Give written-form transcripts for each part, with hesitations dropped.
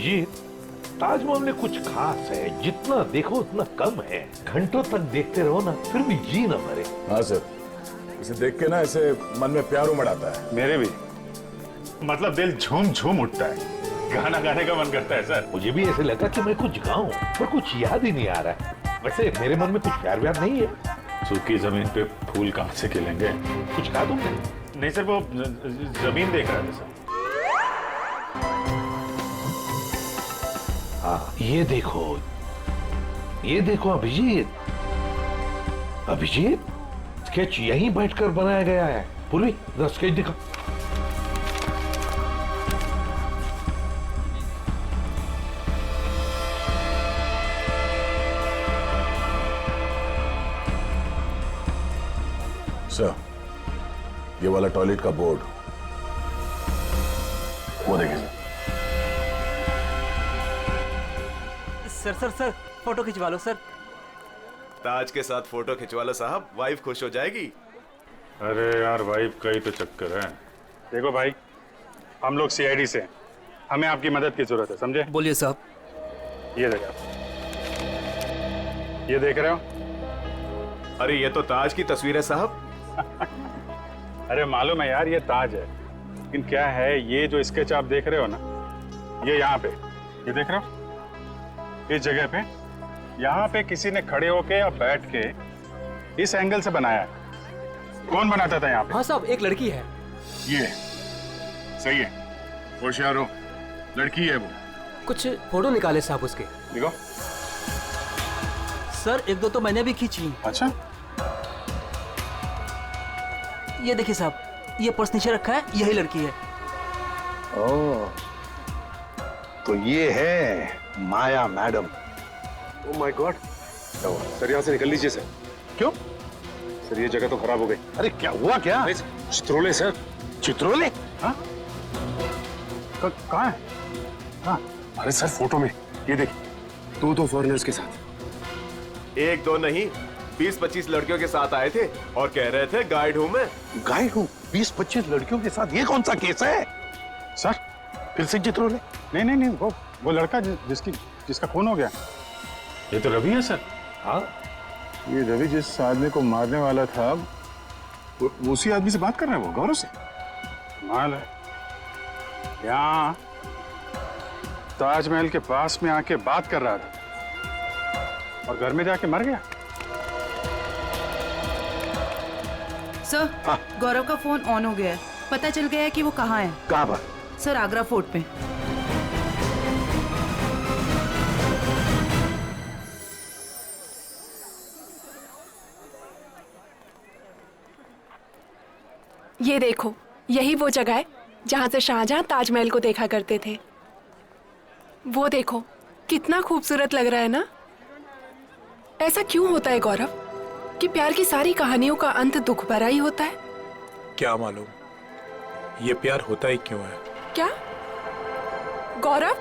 अभिजीत, ताजमहल में कुछ खास है, जितना देखो उतना कम है। घंटों तक देखते रहो ना, फिर भी जी न भरे। हाँ सर, इसे देख के ना ऐसे मन में प्यार उमड़ आता है। मेरे भी, मतलब दिल झूम झूम उठता है, गाना गाने का मन करता है सर। मुझे भी ऐसे लगा कि मैं कुछ गाऊं, पर कुछ याद ही नहीं आ रहा है। वैसे मेरे मन में कुछ प्यार व्यार नहीं है। सूखी जमीन पे फूल कहाँ से खिलेंगे? कुछ गा दूं? नहीं सर, वो जमीन देख रहा है सर। हाँ, ये देखो अभिजीत। अभिजीत, स्केच यहीं बैठकर बनाया गया है। पूर्वी, जरा स्केच दिखा। सर, ये वाला टॉयलेट का बोर्ड, वो देखिए सर। सर फोटो खिंचवा लो सर। ताज के साथ फोटो खिंचवा लो साहब, वाइफ खुश हो जाएगी। अरे यार, वाइफ का ही तो चक्कर है। देखो भाई, हम लोग सीआईडी से हैं, हमें आपकी मदद की जरूरत है, समझे? बोलिए साहब। ये देखो, ये देख रहे हो? अरे ये तो ताज की तस्वीर है साहब। अरे मालूम है यार, ये ताज है, लेकिन क्या है, ये जो स्केच आप देख रहे हो ना, ये यहाँ पे, ये देख रहे हो, इस जगह पे, यहाँ पे किसी ने खड़े होके या बैठ के इस एंगल से बनाया है। कौन बनाता था यहाँ पे? हाँ साहब, एक लड़की है। ये सही है, होशियार हो, लड़की है वो। कुछ फोटो निकाले साहब उसके। देखो। सर एक दो तो मैंने भी खींची। अच्छा, ये देखिए साहब, ये पर्स नीचे रखा है, यही लड़की है। ओह, तो ये है Maya madam. Oh my God. Sir यहाँ से निकल लीजिए सर। क्यों? सर ये जगह तो खराब हो गई। अरे क्या हुआ क्या? चित्रोले सर। चित्रोले? हाँ? कहाँ है? हाँ? अरे सर फोटो में ये देखिए, दो फॉरेनर्स के साथ। एक दो नहीं, 20-25 लड़कियों के साथ आए थे और कह रहे थे गाइड हूं मैं। गाइड हूँ? 20-25 लड़कियों के साथ? ये कौन सा केस है सर? फिर से चित्रोले? नहीं, वो लड़का जिसका खून हो गया। ये तो रवि है सर। हाँ, ये रवि जिस आदमी को मारने वाला था, वो उसी आदमी से बात कर रहा है, वो गौरव से। माल है, यहाँ ताजमहल के पास में आके बात कर रहा था और घर में जाके मर गया। सर, गौरव का फोन ऑन हो गया है। पता चल गया है कि वो कहाँ है। कहाँ पर? सर, आगरा फोर्ट पे। ये देखो, यही वो जगह है जहां से शाहजहां ताजमहल को देखा करते थे। वो देखो, कितना खूबसूरत लग रहा है ना? ऐसा क्यों होता है गौरव कि प्यार की सारी कहानियों का अंत दुख भरा ही होता है? क्या मालूम ये प्यार होता ही क्यों है। क्या? गौरव?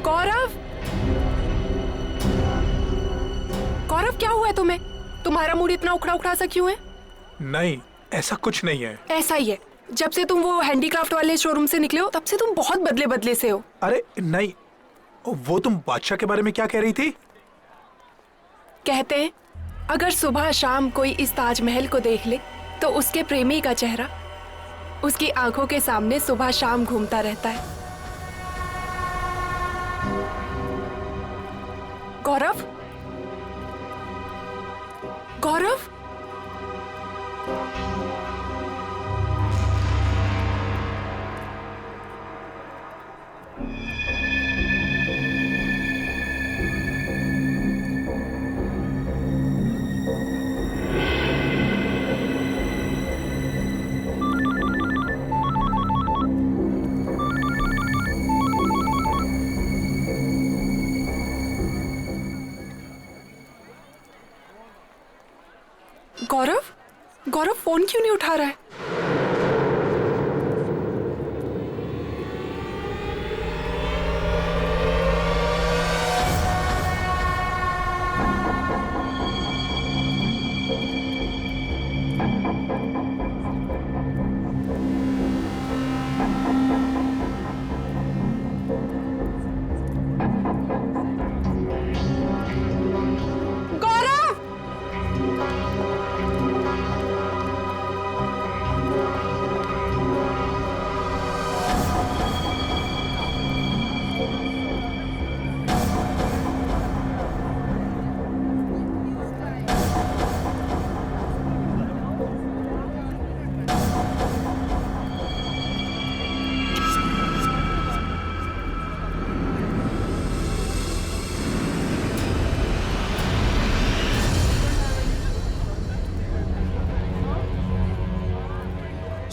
गौरव? गौरव, क्या हुआ है तुम्हें? तुम्हारा मूड इतना उखड़ा उखड़ा सा क्यों है? नहीं, ऐसा कुछ नहीं है। ऐसा ही है। जब से तुम वो हैंडीक्राफ्ट वाले शोरूम से निकले हो, तब से तुम बहुत बदले बदले से हो। अरे नहीं, वो तुम बादशाह के बारे में क्या कह रही थी? कहते हैं अगर सुबह शाम कोई इस ताजमहल को देख ले तो उसके प्रेमी का चेहरा उसकी आंखों के सामने सुबह शाम घूमता रहता है। गौरव? गौरव? गौरव? गौरव फोन क्यों नहीं उठा रहा है?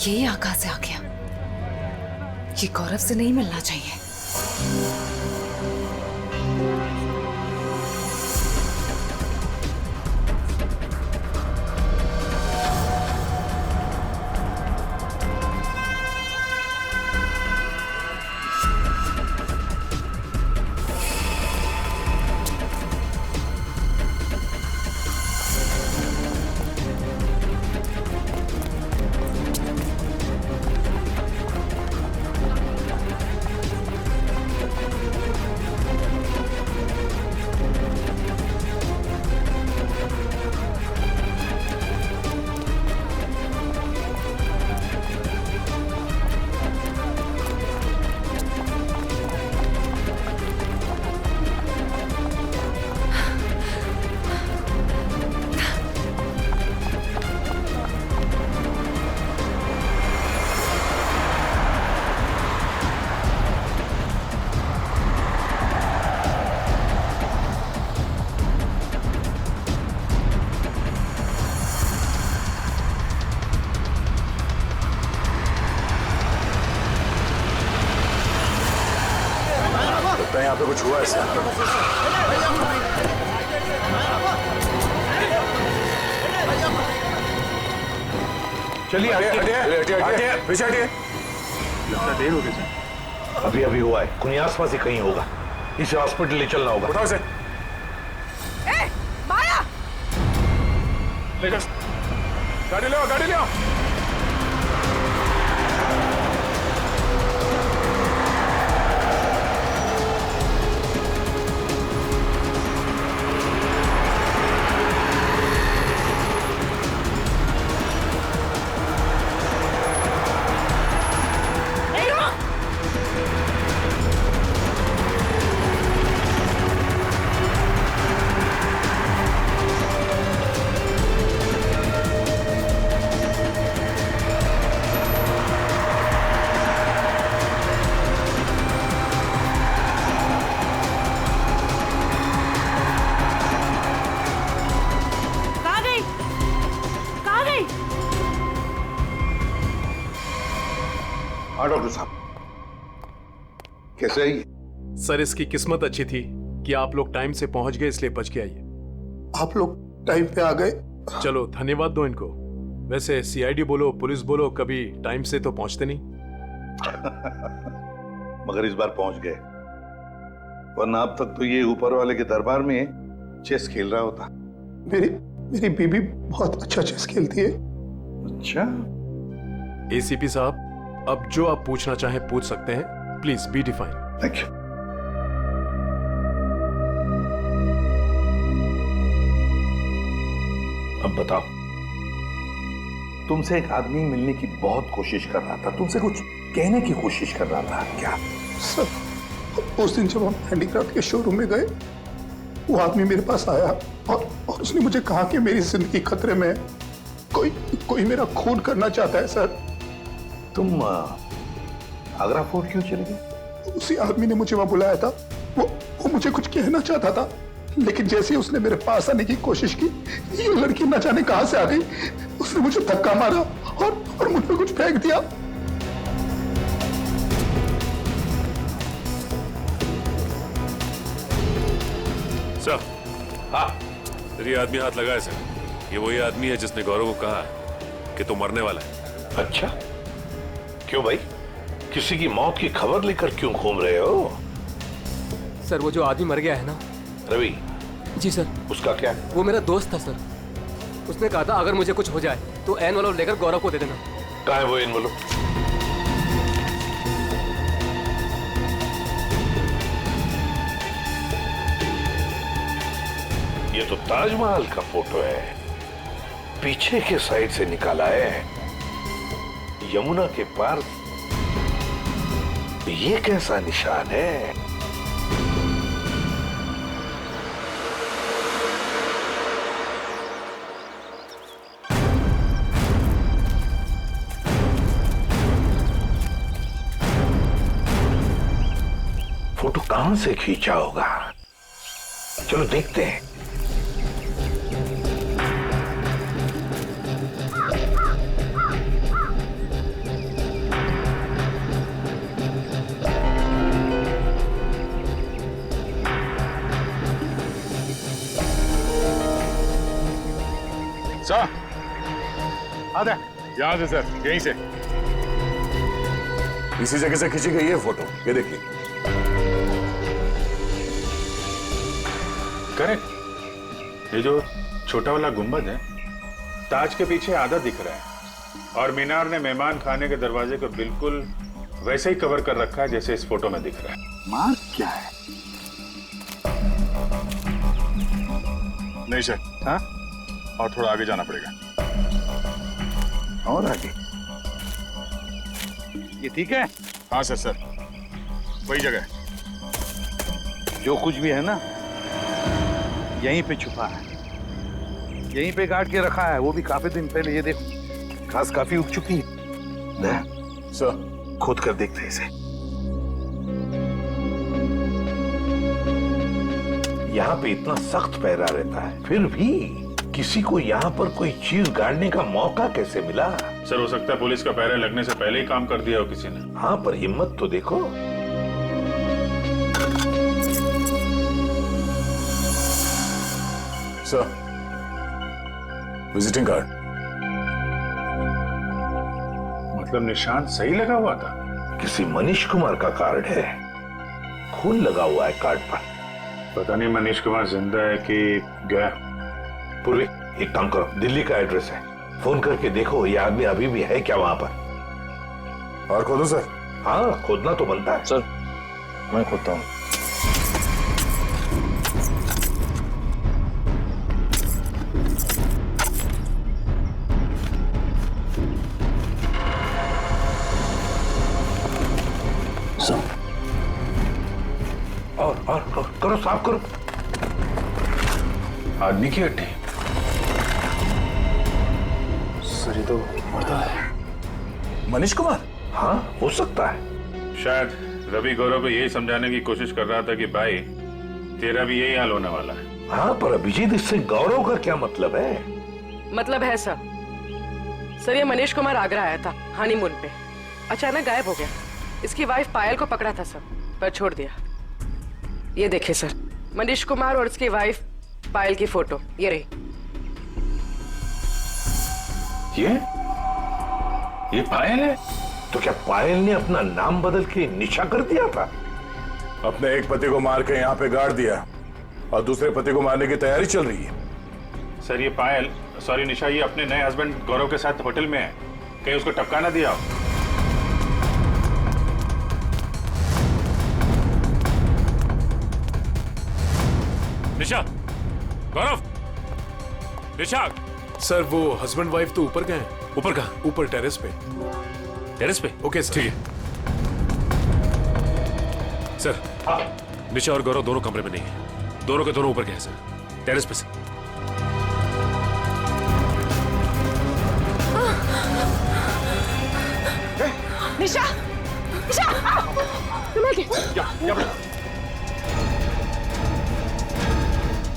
ये यहाँ कहाँ से आ गया? ये गौरव से नहीं मिलना चाहिए। यहाँ पे कुछ हुआ है सर। चलिए हटिए, पीछे हटिए। लगता देर हो गई सर। अभी अभी हुआ है, कोई आसपास ही कहीं होगा। इसे हॉस्पिटल ले चलना होगा। उठाओ इसे। माया! गाड़ी ले आओ, गाड़ी ले आओ। हाँ डॉक्टर साहब, कैसे आई? सर इसकी किस्मत अच्छी थी कि आप लोग टाइम से पहुंच गए, इसलिए बच के आइए। आप लोग टाइम पे आ गए। चलो धन्यवाद दो इनको। वैसे सीआईडी बोलो, पुलिस बोलो, कभी टाइम से तो पहुंचते नहीं। मगर इस बार पहुंच गए, वरना अब तक तो ये ऊपर वाले के दरबार में चेस खेल रहा होता। मेरी बीबी बहुत अच्छा चेस खेलती है। अच्छा। एसीपी साहब, अब जो आप पूछना चाहें पूछ सकते हैं। Please be define. Thank you. अब बताओ, तुमसे एक आदमी मिलने की बहुत कोशिश कर रहा था, तुमसे कुछ कहने की कोशिश कर रहा था। क्या? सर, उस दिन जब हम हैंडीक्राफ्ट के शोरूम में गए, वो आदमी मेरे पास आया और उसने मुझे कहा कि मेरी जिंदगी खतरे में है, कोई मेरा खून करना चाहता है। सर, तुम आगरा फोर्ट क्यों चले गए? उसी आदमी ने मुझे वहां बुलाया था। वो मुझे कुछ कहना चाहता था, लेकिन जैसे ही उसने मेरे पास आने की कोशिश की, ये लड़की न जाने कहां से आ गई। उसने मुझे धक्का मारा और मुझ पे कुछ फेंक दिया। सर, हाँ, ये आदमी हाथ लगाए सर। ये वही आदमी है जिसने गौरव को कहा कि तू मरने वाला है। अच्छा, क्यों भाई? किसी की मौत की खबर लेकर क्यों घूम रहे हो? सर, वो जो आदमी मर गया है ना, रवि। जी सर। उसका क्या? वो मेरा दोस्त था सर। उसने कहा था अगर मुझे कुछ हो जाए तो एनवलप लेकर गौरव को दे देना। कहाँ है वो एनवलप? ये तो ताजमहल का फोटो है, पीछे के साइड से निकाला है, यमुना के पार। ये कैसा निशान है? फोटो कहां से खींचा होगा? चलो देखते हैं। सर आ दे यहाँ से सर, यहीं से। इसी जगह से खींची गई है फोटो, ये देखिए। करेक्ट। ये जो छोटा वाला गुंबद है, ताज के पीछे आधा दिख रहा है, और मीनार ने मेहमान खाने के दरवाजे को बिल्कुल वैसे ही कवर कर रखा है जैसे इस फोटो में दिख रहा है। मार्क क्या है? नहीं सर। हाँ, और थोड़ा आगे जाना पड़ेगा। और आगे? ये ठीक है? हाँ सर, सर वही जगह है। जो कुछ भी है ना, यहीं पे छुपा है, यहीं पे गाड़ के रखा है, वो भी काफी दिन पहले। ये देखो, घास काफी उग चुकी है। सर खोद कर देखते हैं इसे। यहाँ पे इतना सख्त पहरा रहता है, फिर भी किसी को यहाँ पर कोई चीज गाड़ने का मौका कैसे मिला? सर हो सकता है पुलिस का पहरे लगने से पहले ही काम कर दिया हो किसी ने। हाँ, पर हिम्मत तो देखो। Sir, visiting card. मतलब निशान सही लगा हुआ था? किसी मनीष कुमार का कार्ड है, खून लगा हुआ है कार्ड पर। पता नहीं मनीष कुमार जिंदा है कि गया। पूर्वी, एक काम करो, दिल्ली का एड्रेस है, फोन करके देखो ये आदमी अभी भी है क्या वहां पर। और खोदो सर। हाँ, खोदना तो बनता है। सर मैं खोदता हूँ। और करो, साफ करो। आदमी की हड्डी? सर ये तो मरता है। मनीष कुमार? हाँ, हो सकता है। शायद रवि गौरव को यही समझाने की कोशिश कर रहा था कि भाई तेरा भी यही हाल होने वाला है। हाँ, पर अभिजीत, इससे गौरव का क्या मतलब है? मतलब है सर, ये मनीष कुमार आगरा आया था हनीमून पे, अचानक गायब हो गया। इसकी वाइफ पायल को पकड़ा था सर, पर छोड़ दिया। ये देखिए सर, मनीष कुमार और उसकी वाइफ पायल की फोटो, ये रही। ये पायल है? तो क्या पायल ने अपना नाम बदल के निशा कर दिया था? अपने एक पति को मार के यहाँ पे गाड़ दिया और दूसरे पति को मारने की तैयारी चल रही है। सर ये पायल, सॉरी निशा, ये अपने नए हस्बैंड गौरव के साथ होटल में है, कहीं उसको टपका ना दिया हो। निशा, गौरव, निशा। सर वो हस्बैंड वाइफ तो ऊपर गए हैं। ऊपर कहाँ? ऊपर टेरेस पे। टेरेस पे? Okay sir. ठीक है सर। निशा और गौरव दोनों कमरे में नहीं है, दोनों के दोनों ऊपर गए सर, टेरेस पे से। निशा, निशा, संभाल के।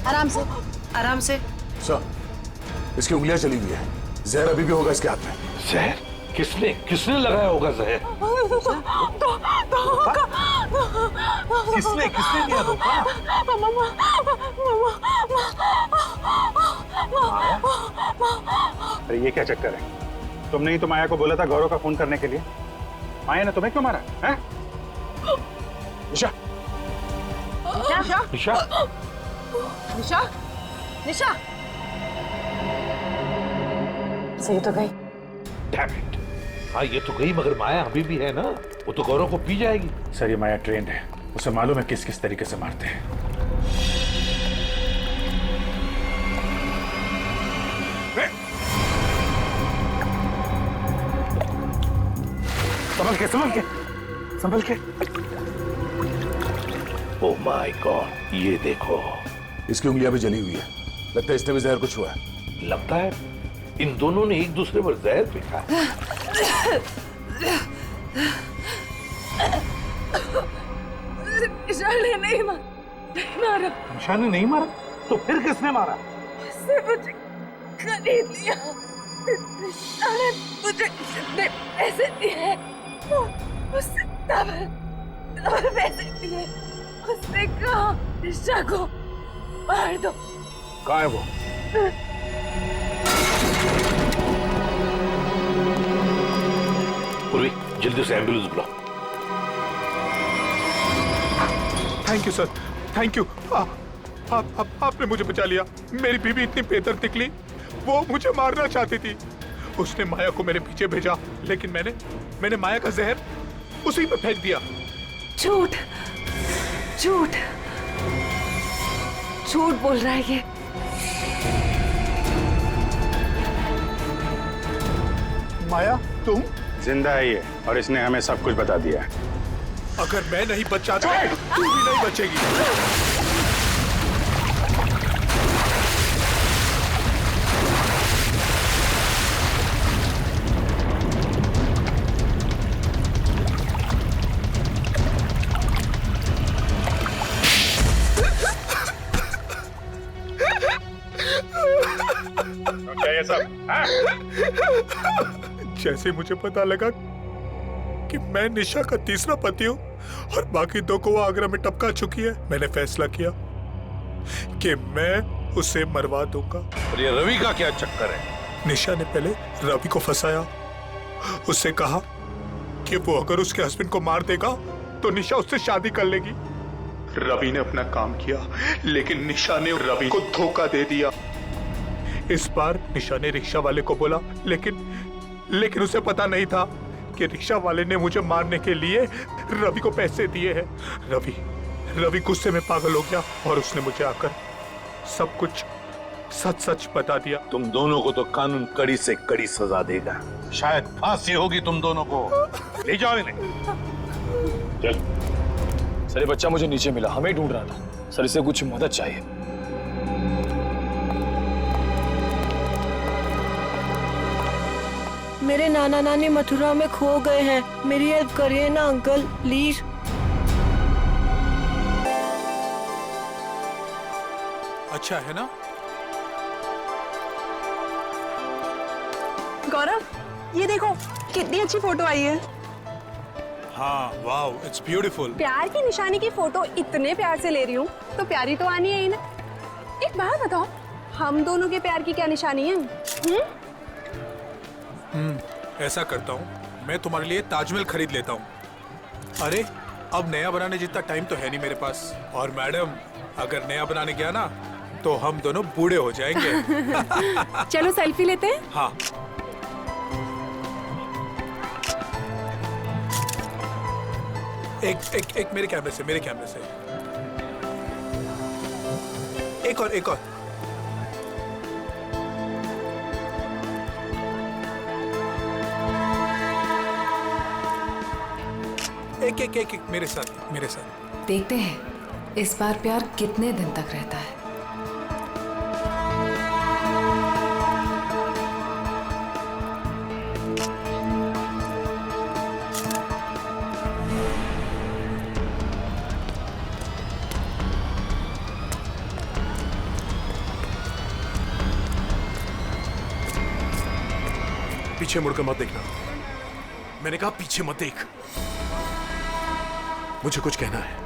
आराम से। सर इसकी उंगलियां चली हुई है, जहर अभी भी होगा इसके हाथ में। जहर? किसने लगाया होगा जहर? किसने दिया धोखा? अरे ये क्या चक्कर है? तुमने ही तो माया को बोला था गौरव का फोन करने के लिए। माया ने तुम्हें क्यों मारा है? निशा, निशा, निशा, निशा, निशा। सही तो गई। Damn it! हाँ, ये तो गई, मगर माया अभी भी है ना, वो तो गौरव को पी जाएगी। सर ये माया ट्रेंड है, उसे मालूम है किस किस तरीके से मारते हैं। संभल के। ओह माय गॉड, ये देखो। इसकी उंगलियां भी जली हुई है, लगता है इसने भी जहर कुछ हुआ है। लगता है इन दोनों ने एक दूसरे पर जहर फेंका है। निशा ने नहीं मारा। निशा ने नहीं मारा? तो फिर किसने मारा? उसने मुझे खरीद लिया। निशा ने मुझे जितने पैसे दिए उससे डबल पैसे दिए। उसने कहा निशा को मार दो। कहाँ है वो? पूर्वी जल्दी से एम्बुलेंस बुलाओ। Thank you sir, thank you. आपने मुझे बचा लिया। मेरी बीवी इतनी बेदर्द निकली, वो मुझे मारना चाहती थी। उसने माया को मेरे पीछे भेजा, लेकिन मैंने माया का जहर उसी पे फेंक दिया। झूठ झूठ झूठ बोल रहा है ये। माया तुम? जिंदा है ये, और इसने हमें सब कुछ बता दिया है। अगर मैं नहीं बचा तो तू भी नहीं बचेगी। क्या ये सब? जैसे मुझे पता लगा कि मैं निशा का तीसरा पति हूँ और बाकी दो को वो आगरा में टपका चुकी है, मैंने फैसला किया कि मैं उसे मरवा दूंगा। और ये रवि का क्या चक्कर है? निशा ने पहले रवि को फंसाया, उससे कहा कि वो अगर उसके हस्बैंड को मार देगा तो निशा उससे शादी कर लेगी। रवि ने अपना काम किया, लेकिन निशा ने रवि को धोखा दे दिया। इस बार निशा ने रिक्शा वाले को बोला, लेकिन उसे पता नहीं था कि रिक्शा वाले ने मुझे मारने के लिए रवि को पैसे दिए हैं। रवि गुस्से में पागल हो गया और उसने मुझे आकर सब कुछ सच सच बता दिया। तुम दोनों को तो कानून कड़ी से कड़ी सजा देगा, शायद फांसी होगी तुम दोनों को। ले जाओ इन्हें। चल। सर ये बच्चा मुझे नीचे मिला, हमें ढूंढ रहा था। सर इसे कुछ मदद चाहिए। मेरे नाना नानी मथुरा में खो गए हैं, मेरी हेल्प करिए ना अंकल प्लीज। अच्छा है ना? गौरव, ये देखो कितनी अच्छी फोटो आई है। हाँ, वाओ, इट्स ब्यूटीफुल। प्यार की निशानी की फोटो इतने प्यार से ले रही हूँ तो प्यारी तो आनी है ही ना। एक बात बताओ, हम दोनों के प्यार की क्या निशानी है? ऐसा करता हूँ, मैं तुम्हारे लिए ताजमहल खरीद लेता हूँ। अरे अब नया बनाने जितना टाइम तो है नहीं मेरे पास। और मैडम, अगर नया बनाने गया ना तो हम दोनों बूढ़े हो जाएंगे। चलो सेल्फी लेते हैं। हाँ। एक मेरे कैमरे से, एक और एक मेरे साथ। देखते हैं इस बार प्यार कितने दिन तक रहता है। पीछे मुड़कर मत देखना। मैंने कहा पीछे मत देख। मुझे कुछ कहना है।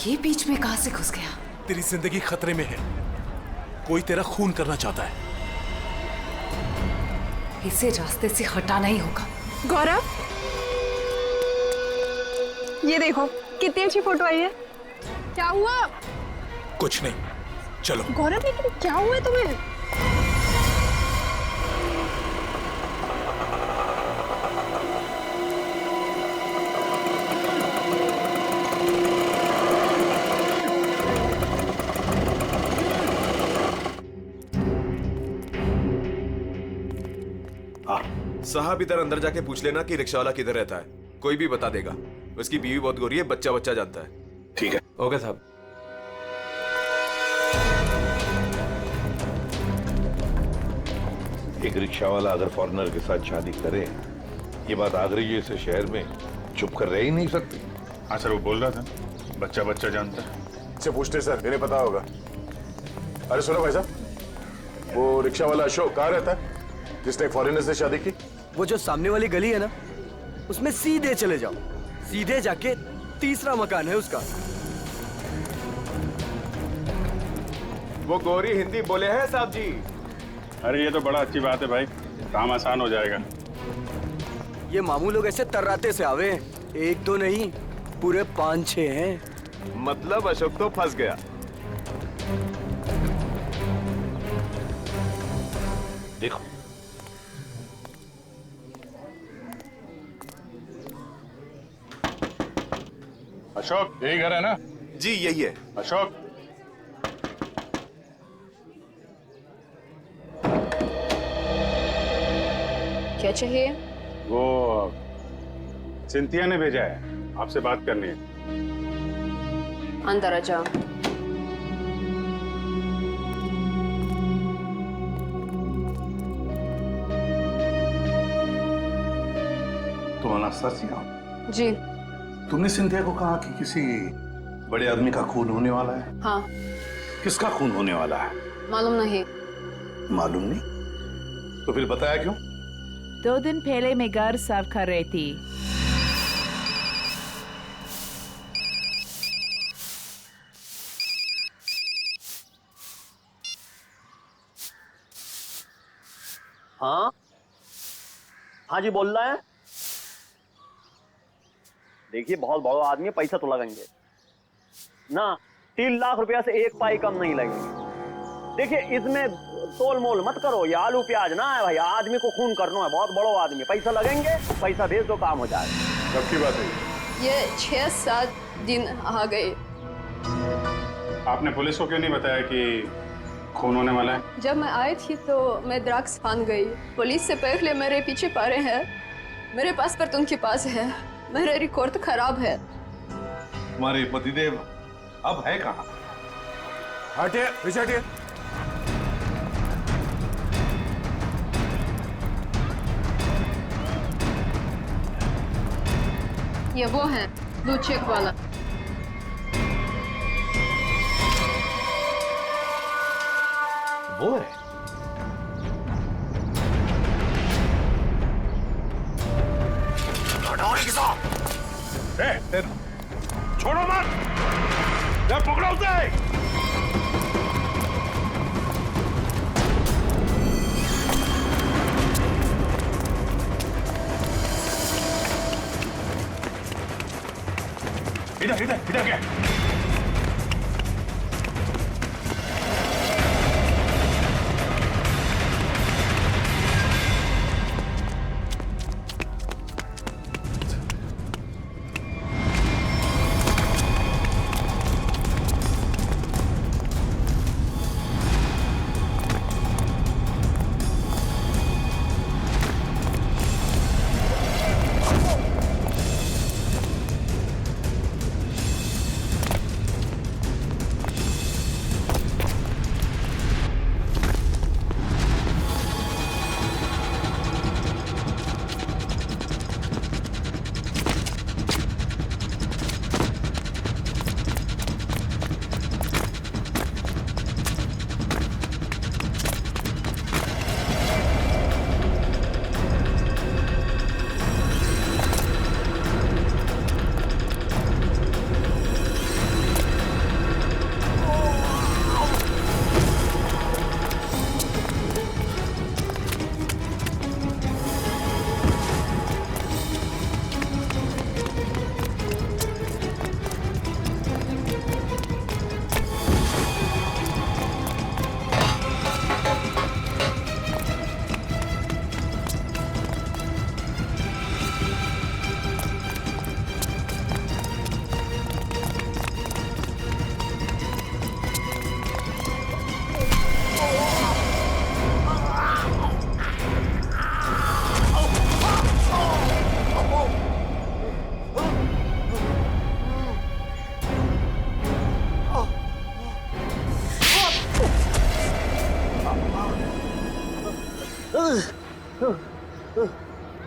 ये बीच में कहां से घुस गया? तेरी जिंदगी खतरे में है, कोई तेरा खून करना चाहता है। इसे रास्ते से हटाना ही होगा। गौरव, ये देखो कितनी अच्छी फोटो आई है। क्या हुआ? कुछ नहीं, चलो। गौरव, लेकिन क्या हुआ तुम्हें? साहब इधर अंदर जाके पूछ लेना कि रिक्शा वाला किधर रहता है, कोई भी बता देगा। उसकी बीवी बहुत गोरी है, बच्चा जानता है। ठीक है। ओके साहब। एक रिक्शा वाला अगर फॉरेनर के साथ शादी करे, ये बात आगरे जैसे शहर में चुप कर रह ही नहीं सकती। हाँ सर, वो बोल रहा था बच्चा जानता है। इससे पूछते सर, इन्हें पता होगा। अरे सुनो भाई साहब, वो रिक्शा वाला अशोक कहाँ रहता है जिसने एक फॉरेनर से शादी की? वो जो सामने वाली गली है ना, उसमें सीधे चले जाओ, सीधे जाके तीसरा मकान है उसका। वो गोरी हिंदी बोले हैं साहब जी। अरे ये तो बड़ा अच्छी बात है भाई, काम आसान हो जाएगा। ये मामू लोग ऐसे तर्राते से आवे हैं। एक दो नहीं, पूरे 5-6 हैं। मतलब अशोक तो फंस गया। देखो अशोक, यही घर है ना? जी यही है। अशोक, क्या चाहिए? वो सिंथिया ने भेजा है, आपसे बात करनी है। अंदर आ जाओ। तुम अनास्तासिया? जी। तुमने सिंथिया को कहा कि किसी बड़े आदमी का खून होने वाला है? हाँ। किसका खून होने वाला है? मालूम नहीं। मालूम नहीं? तो फिर बताया क्यों? 2 दिन पहले मैं घर साफ कर रही थी। हाँ हाँ जी, बोल रहा है। देखिए बहुत बड़ा आदमी है, पैसा तो लगेंगे ना। 3 लाख रुपया से 1 पाई कम नहीं लगेंगे। देखिए इसमें तोल मोल मत करो, ये आलू प्याज ना है भाई, आदमी को खून करना है, बहुत बड़ा आदमी है। पैसा लगेंगे, पैसा भेज दो, काम हो जाएगा। कब की बात है ये 6-7 दिन आ गए। आपने पुलिस को क्यों नहीं बताया कि खून होने वाला है? जब मैं आई थी तो मैं ड्रग्स फान गई। पुलिस से पहले मेरे पीछे पड़े हैं। मेरे पास पर उनके पास है। मेरा रिकॉर्ड खराब है। तुम्हारे पतिदेव अब है कहाँ? हटिए, पीछे हटिए। ये वो है ब्लू चेक वाला। वो है? छोड़ो मत, या पकड़ो उसे। इधर इधर इधर क्या?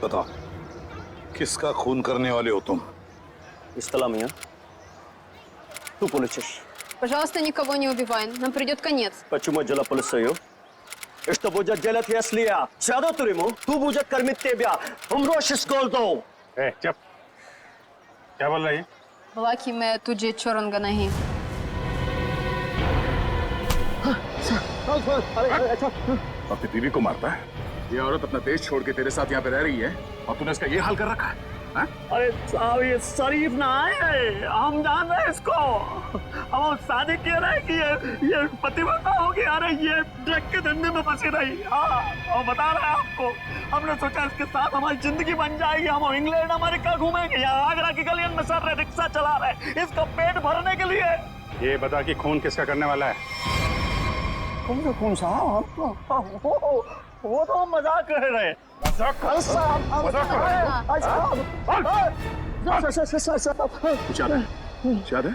बताओ, किसका खून करने वाले हो तुम? Исталамия. Ту полечишь. Пожалуйста, никого не убивай. Нам придет конец. Почему дело полицию? И что будет делать, если я сяду в тюрьму? Ту будет кормить тебя. Умрешь с голоду. चुप। क्या बोल रही है? बोला कि मैं तुझे छोड़ूंगा नहीं। अपनी बीवी को मारता है? ये औरत अपना देश छोड़ के तेरे साथ यहाँ पे रह रही है और तूने इसका ये हाल कर रखा है? अरे साहब ये शरीफ ना है, हम जान रहे हैं इसको। हम शादी कह रहे हैं कि ये पतिव्रता होगी। अरे ये ड्रग के धंधे में फंसी रही। हाँ, और बता रहे हैं आपको, हमने सोचा इसके साथ हमारी जिंदगी बन जाएगी। हम इंग्लैंड अमेरिका घूमेंगे, यहाँ आगरा की गलियन में सर रहे, रिक्शा चला रहे इसका पेट भरने के लिए। ये बता कि खून किसका करने वाला है? कौन साहब? वो तो हम मजाक कर रहे हैं। कुछ याद है? कुछ याद है?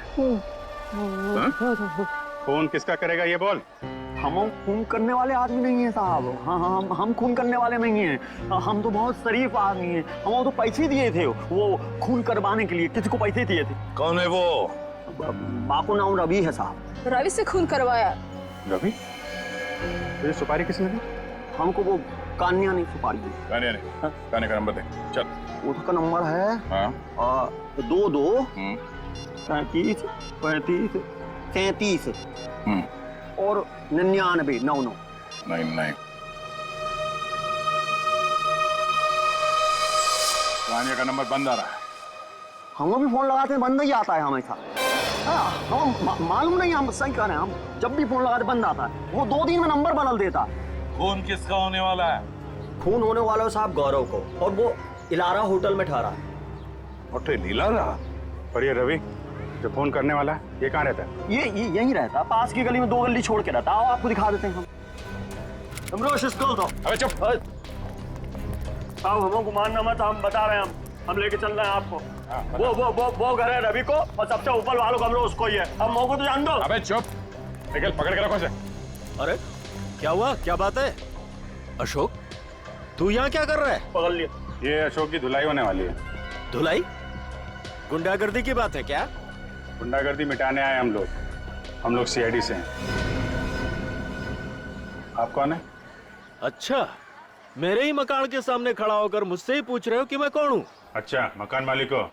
खून किसका करेगा ये बोल। हम खून करने वाले आदमी नहीं है साहब। हाँ, हम खून करने वाले नहीं हैं। हम तो बहुत शरीफ आदमी हैं। हम तो पैसे दिए थे वो खून करवाने के लिए, किसी को पैसे दिए थे। कौन है वो? बापू नाम रवि है साहब। रवि से खून करवाया। रवि? तुझे सुपारी किसने दी? हमको वो कान्या ने सुपारी दी। कान्या ने? कान्या का नंबर दे। चल। उसका नंबर है 22 35 35 33 और 99 99 99। कान्या का नंबर बंद आ रहा है। हम भी फोन लगाते हैं बंद ही आता है हमेशा। हम मालूम नहीं, हम सही कह रहे हैं। हम जब भी फोन लगाते बंद आता है। वो 2 दिन में नंबर बदल देता है। खून किसका होने वाला है? खून होने वाला है साहब गौरव को, और वो इलारा होटल में ठहरा है। होटल इलारा? और ये रवि जो फोन करने वाला है ये कहाँ रहता है? ये यहीं रहता है, पास की गली में 2 गली छोड़ के रहता है। आओ आपको दिखा देते हैं हम। अमरोश स्कूल तो। अबे चुप। साहब हमको मानना मत, हम बता रहे हैं। हम लेके चल रहे हैं आपको। वो घर है रवि को, और सबसे ऊपर वालों का अमरोश को ही है। अब मौको तो जान दो। अबे चुप। निकल, पकड़ के रखो इसे। अरे क्या हुआ? क्या बात है? अशोक, तू यहाँ क्या कर रहा है? पकड़ लिया। ये अशोक की धुलाई होने वाली है। धुलाई? गुंडागर्दी की बात है क्या? गुंडागर्दी मिटाने आए हम लोग सीआईडी से हैं। आप कौन है? अच्छा, मेरे ही मकान के सामने खड़ा होकर मुझसे ही पूछ रहे हो कि मैं कौन हूँ? अच्छा, मकान मालिक हो।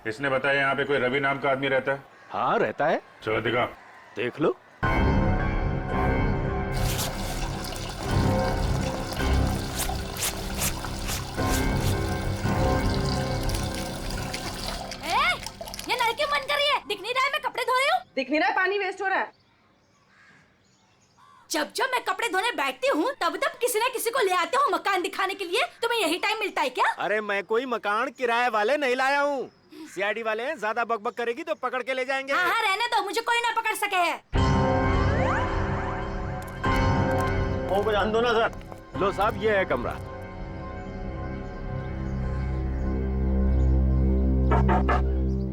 इसने बताया यहाँ पे कोई रवि नाम का आदमी रहता है? हाँ रहता है। चलो दिखाओ। देख लो। ये लड़की मन कर रही है। दिख नहीं रहा है मैं कपड़े धो रही हूँ? दिख नहीं रहा है पानी वेस्ट हो रहा है। जब जब मैं कपड़े धोने बैठती हूँ तब किसी न किसी को ले आते हो मकान दिखाने के लिए। तुम्हें यही टाइम मिलता है क्या? अरे मैं कोई मकान किराए वाले नहीं लाया हूँ। सीआईडी वाले हैं, ज्यादा बकबक करेगी तो पकड़ के ले जाएंगे। हाँ रहने दो, मुझे कोई ना पकड़ सके है। वो जान दो ना सर। लो साहब, ये है कमरा।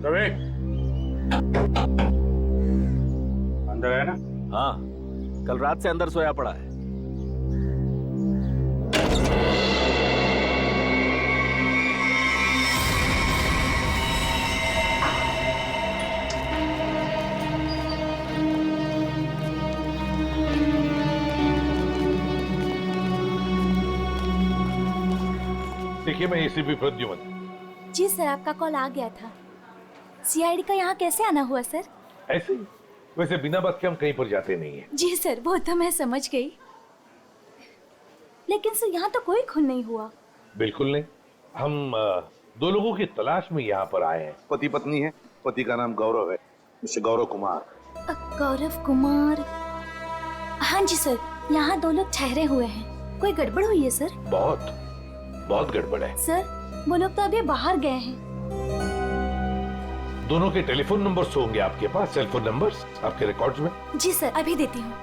रवि अंदर है ना? हाँ, कल रात से अंदर सोया पड़ा है। देखिए, मैं एसीपी प्रद्युमन। जी सर, आपका कॉल आ गया था। सीआईडी का यहाँ कैसे आना हुआ सर? ऐसे ही। वैसे बिना बात के हम कहीं पर जाते नहीं है। जी सर, वो तो मैं समझ गई, लेकिन सर यहाँ तो कोई खून नहीं हुआ। बिल्कुल नहीं। हम 2 लोगों की तलाश में यहाँ पर आए हैं। पति पत्नी है। पति का नाम गौरव है, मिस्टर गौरव कुमार। गौरव कुमार? हाँ जी सर, यहाँ 2 लोग ठहरे हुए हैं। कोई गड़बड़ हुई है सर? बहुत गड़बड़ है सर। वो लोग तो अभी बाहर गए हैं। दोनों के टेलीफोन नंबर्स होंगे आपके पास? सेलफोन नंबर्स आपके रिकॉर्ड्स में? जी सर, अभी देती हूँ।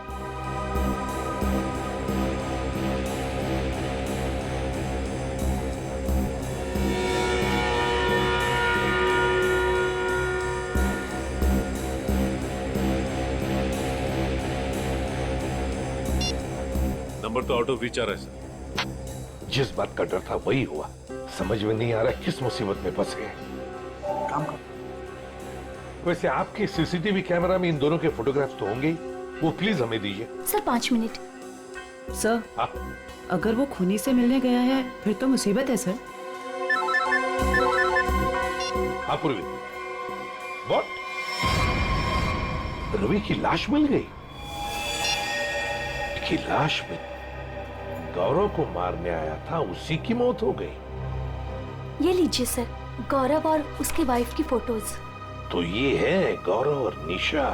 नंबर तो आउट ऑफ रीच आ रहा है सर। जिस बात का डर था वही हुआ। समझ में नहीं आ रहा किस मुसीबत में फंसे हैं। काम कर। वैसे आपके सीसीटीवी कैमरा में इन दोनों के फोटोग्राफ्स तो होंगे ही, वो प्लीज हमें दीजिए। Sir 5 minute. सर, अगर वो खूनी से मिलने गया है फिर तो मुसीबत है सर। हाँ पूर्वी, व्हाट? रवि की लाश मिल गई? की लाश में गौरव को मारने आया था उसी की मौत हो गई। ये लीजिए सर, गौरव और उसकी वाइफ की फोटोज। तो ये है गौरव और निशा।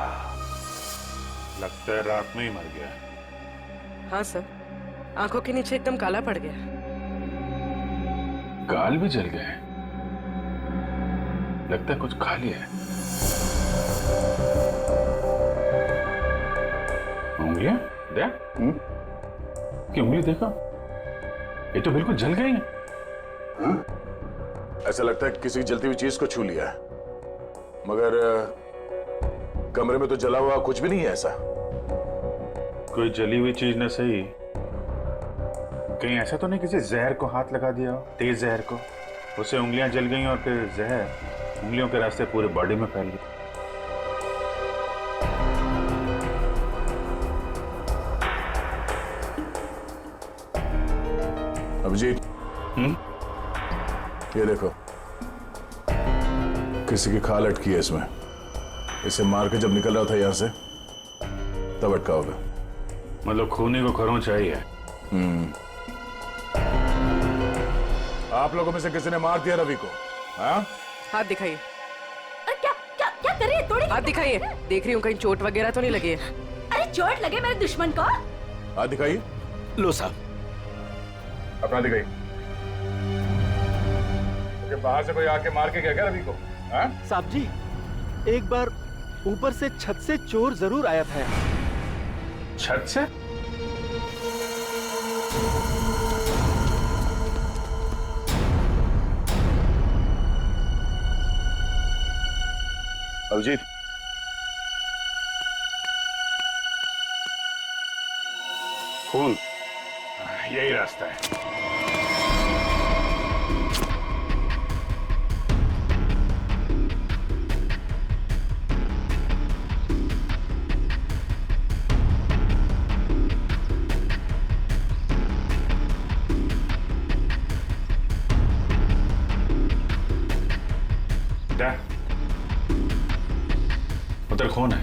लगता है रात में ही मर गया। हाँ सर, आंखों के नीचे एकदम काला पड़ गया। गाल भी जल गए। लगता है कुछ खा लिया है। उंगलियां देख, कि उंगली देखो, ये तो बिल्कुल जल गई है। ऐसा लगता है कि किसी जलती हुई चीज को छू लिया है, मगर कमरे में तो जला हुआ कुछ भी नहीं है। ऐसा कोई जली हुई चीज न सही, कहीं ऐसा तो नहीं किसी जहर को हाथ लगा दिया हो, तेज जहर को, उससे उंगलियां जल गई और फिर जहर उंगलियों के रास्ते पूरे बॉडी में फैल गई। अभिजीत, ये देखो, किसी की खाल अटकी है इसमें। इसे मार के जब निकल रहा था यहां से तब अटका होगा। मतलब खूनी को खरोंच चाहिए। आप लोगों में से किसी ने मार दिया रवि को? हाँ? हाथ दिखाइए। क्या क्या क्या कर रही है? थोड़ी हाथ दिखाइए। देख रही हूँ कहीं चोट वगैरह तो नहीं लगी है। अरे चोट लगे मेरे दुश्मन को। हाथ दिखाइए। लो साहब, अपना दिखाइए। बाहर से कोई आके मार के गया क्या रवि को? हाँ? साहब जी, एक बार ऊपर से छत से चोर जरूर आया था। छत से? अभिजीत, खून, यही रास्ता है। उधर खून है।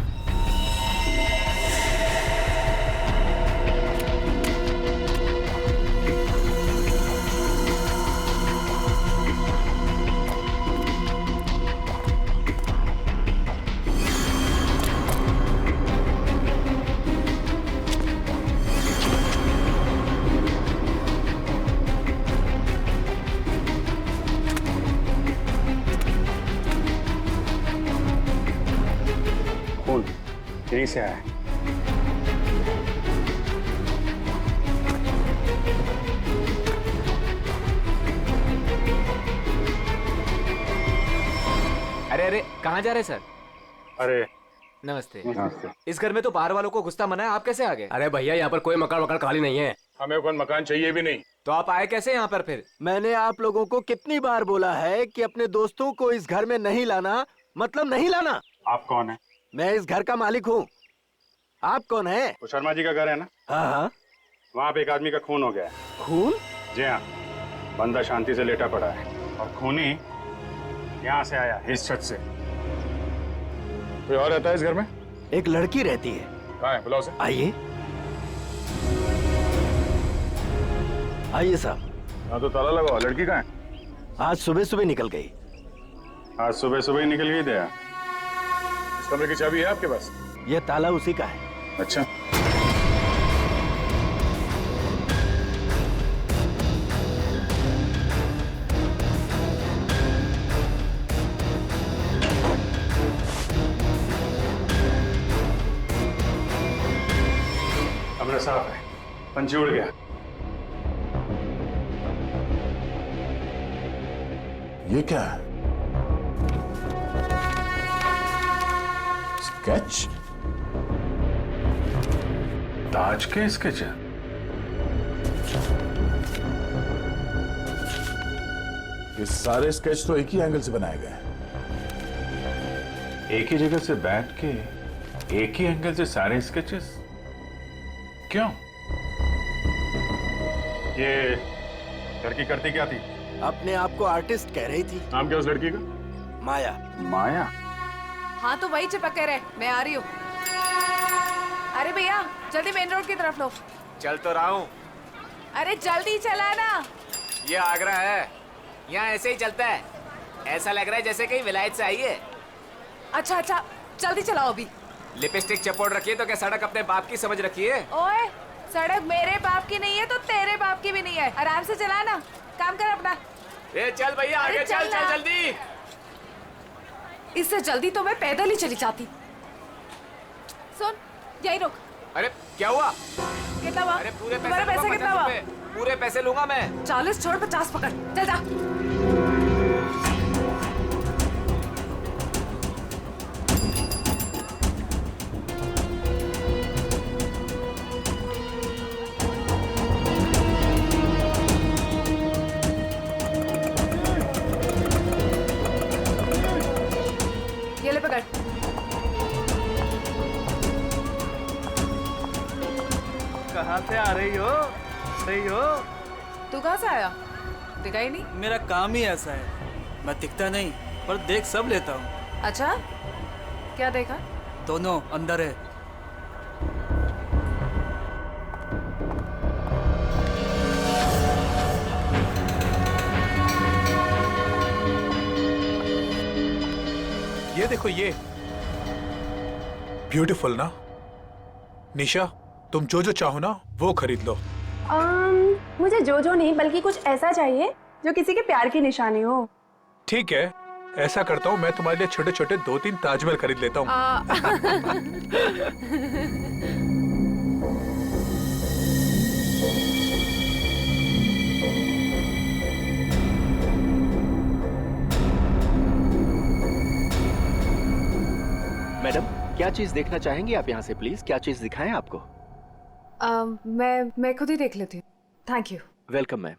यहीं से आया। अरे अरे, कहाँ जा रहे सर? अरे नमस्ते। नमस्ते। इस घर में तो बाहर वालों को घुसता मना है, आप कैसे आ गए? अरे भैया, यहाँ पर कोई मकान खाली नहीं है। हमें कोई मकान चाहिए भी नहीं। तो आप आए कैसे यहाँ पर फिर? मैंने आप लोगों को कितनी बार बोला है कि अपने दोस्तों को इस घर में नहीं लाना, मतलब नहीं लाना। आप कौन है? मैं इस घर का मालिक हूँ। आप कौन है? वो शर्मा जी का घर है ना? हाँ हाँ। वहाँ पे एक आदमी का खून हो गया है। खून? जी हाँ, बंदा शांति से लेटा पड़ा है और खूनी यहाँ से आया, इस छत से। कोई और रहता है इस घर में? एक लड़की रहती है। कहाँ है? बुलाओ उसे। आइए आइए साहब। हाँ तो ताला लगाओ। लड़की कहाँ है? आज सुबह सुबह निकल गई। आज सुबह सुबह ही निकल गई दया। इस कमरे की चाबी है आपके पास? ये ताला उसी का है। अच्छा, कमरा साफ है, पंछी उड़ गया। ये क्या है? स्केच? ताज के स्केच है? ये सारे स्केच तो एक ही एंगल से बनाए गए हैं। एक ही जगह से बैठ के एक ही एंगल से सारे स्केचेस? क्यों? ये लड़की करती क्या थी? अपने आप को आर्टिस्ट कह रही थी। नाम क्या उस लड़की का? माया। माया? हाँ तो वही चिपके रहे, मैं आ रही हूँ। अरे भैया जल्दी मेन रोड की तरफ लो। चल तो रहा हूँ। अरे जल्दी चला ना। ये आगरा है, यहाँ ऐसे ही चलता है। ऐसा लग रहा है जैसे कहीं विलायत से आई है। अच्छा अच्छा जल्दी चलाओ अभी। लिपस्टिक चपोड़ रखी है तो क्या सड़क अपने बाप की समझ रखी है? ओए सड़क मेरे बाप की नहीं है तो तेरे बाप की भी नहीं है। आराम से चला ना, काम कर अपना। ए चल भैया आगे चल चल जल्दी। इससे जल्दी तो मैं पैदल ही चली जाती। सुन यही रुक। अरे क्या हुआ? कितना हुआ? अरे पूरे तुम्हारे पैसे कितना हुआ? पूरे पैसे लूंगा मैं। 40 छोड़ 50 पकड़, चल जा। ये ले पकड़। कहाँ से आ रही हो? तू कहाँ से आया? दिखा ही नहीं। मेरा काम ही ऐसा है, मैं दिखता नहीं पर देख सब लेता हूँ। अच्छा क्या देखा? दोनों अंदर है। ये देखो ये ब्यूटीफुल ना। निशा तुम जो जो चाहो ना वो खरीद लो। मुझे जो नहीं बल्कि कुछ ऐसा चाहिए जो किसी के प्यार की निशानी हो। ठीक है ऐसा करता हूँ, मैं तुम्हारे लिए छोटे छोटे 2-3 ताजमहल खरीद लेता हूँ। मैडम क्या चीज देखना चाहेंगे आप यहाँ से प्लीज? क्या चीज दिखाएं आपको? मैं खुद ही देख लेती हूँ। Thank you. Welcome ma'am.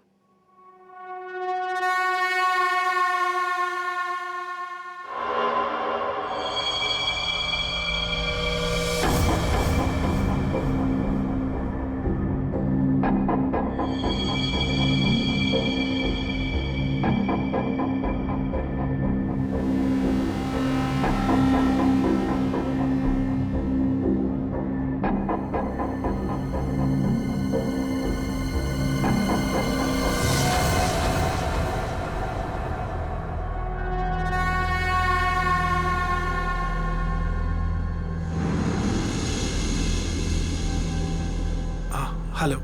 Hello.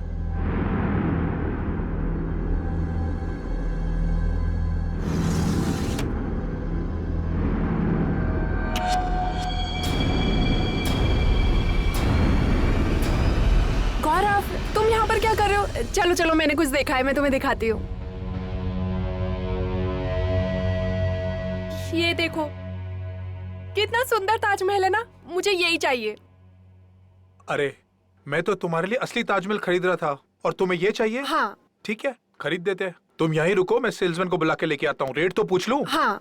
Gaurav तुम यहाँ पर क्या कर रहे हो? चलो चलो मैंने कुछ देखा है, मैं तुम्हें दिखाती हूँ। ये देखो कितना सुंदर ताजमहल है ना, मुझे यही चाहिए। अरे मैं तो तुम्हारे लिए असली ताजमहल खरीद रहा था और तुम्हें ये चाहिए? हाँ। ठीक है खरीद देते हैं। तुम यहीं रुको, मैं सेल्समैन को बुला के लेके आता हूँ। रेट तो पूछ लूं? हाँ।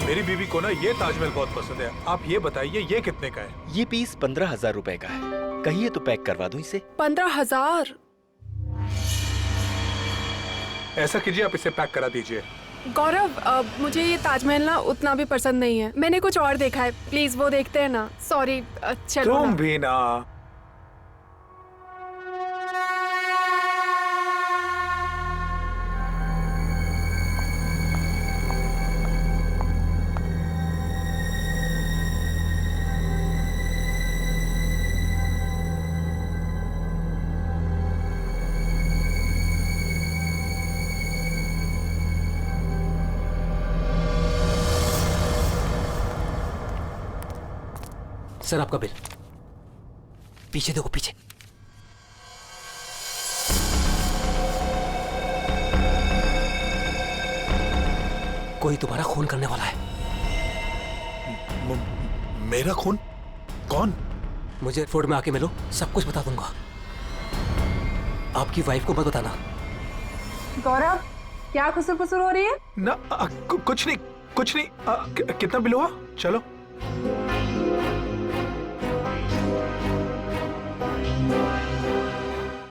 मेरी बीवी को ना ये ताजमहल बहुत पसंद है। आप ये बताइए ये कितने का है? ये पीस 15,000 रुपए का है। कहिए तो पैक करवा दूं इसे। 15,000? ऐसा कीजिए आप इसे पैक करा दीजिए। गौरव मुझे ये ताजमहल ना उतना भी पसंद नहीं है, मैंने कुछ और देखा है। प्लीज वो देखते हैं ना। सॉरी चलो तुम ना। भी ना। सर आपका बिल। पीछे देखो, पीछे। कोई तुम्हारा खून करने वाला है। मेरा खून? कौन? मुझे फोर्ट में आके मिलो, सब कुछ बता दूंगा। आपकी वाइफ को मत बताना। गौरव, क्या खुसुर फुसुर हो रही है? ना कुछ नहीं, कुछ नहीं। कितना बिल हुआ? चलो।